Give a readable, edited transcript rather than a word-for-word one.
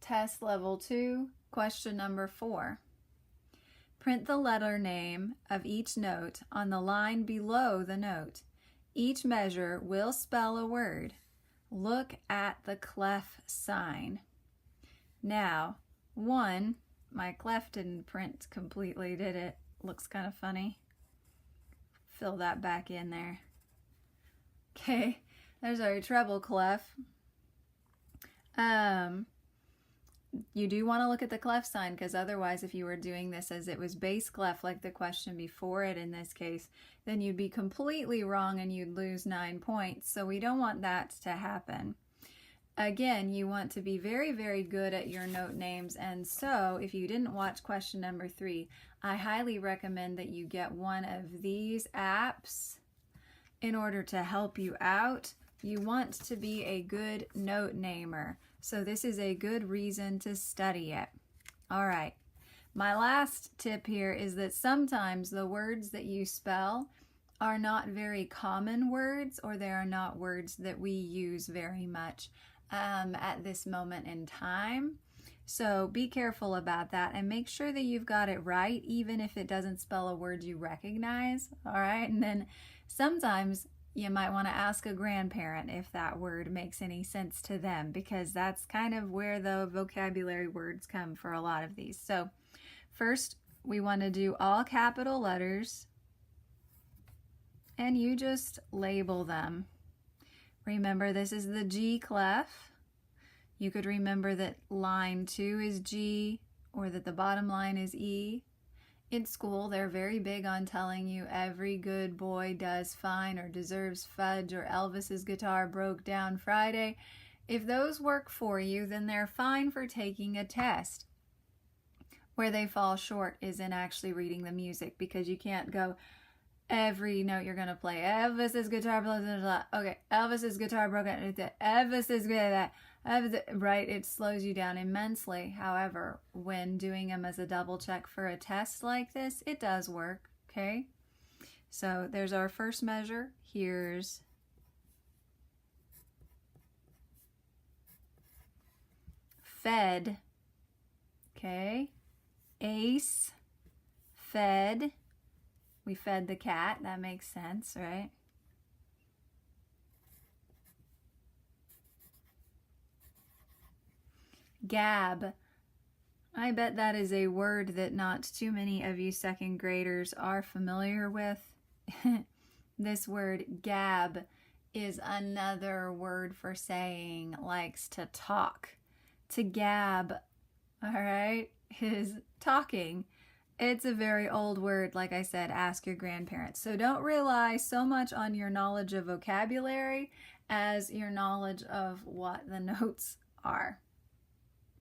Test Level 2, question number 4. Print the letter name of each note on the line below the note. Each measure will spell a word. Look at the clef sign. Now, 1, my clef didn't print completely, did it? Looks kind of funny. Fill that back in there. Okay, there's our treble clef. You do want to look at the clef sign, because otherwise, if you were doing this as it was bass clef like the question before it in this case, then you'd be completely wrong and you'd lose 9 points. So we don't want that to happen. Again, you want to be very, very good at your note names. And so if you didn't watch question number 3, I highly recommend that you get one of these apps in order to help you out. You want to be a good note namer. So this is a good reason to study it. All right. My last tip here is that sometimes the words that you spell are not very common words, or they are not words that we use very much at this moment in time. So be careful about that and make sure that you've got it right, even if it doesn't spell a word you recognize. All right. And then sometimes you might want to ask a grandparent if that word makes any sense to them, because that's kind of where the vocabulary words come for a lot of these. So first, we want to do all capital letters, and you just label them. Remember, this is the G clef. You could remember that line 2 is G, or that the bottom line is E. In school, they're very big on telling you every good boy does fine, or deserves fudge, or Elvis's guitar broke down Friday. If those work for you, then they're fine for taking a test. Where they fall short is in actually reading the music, because you can't go every note you're going to play. Elvis's guitar broke down. Okay, Elvis's guitar broke down. Elvis's guitar. Right, it slows you down immensely. However, when doing them as a double check for a test like this, it does work, okay? So there's our first measure. Here's fed, okay? Ace, fed. We fed the cat, that makes sense, right? Gab. I bet that is a word that not too many of you second graders are familiar with. This word gab is another word for saying likes to talk. To gab, all right, is talking. It's a very old word. Like I said, ask your grandparents. So don't rely so much on your knowledge of vocabulary as your knowledge of what the notes are.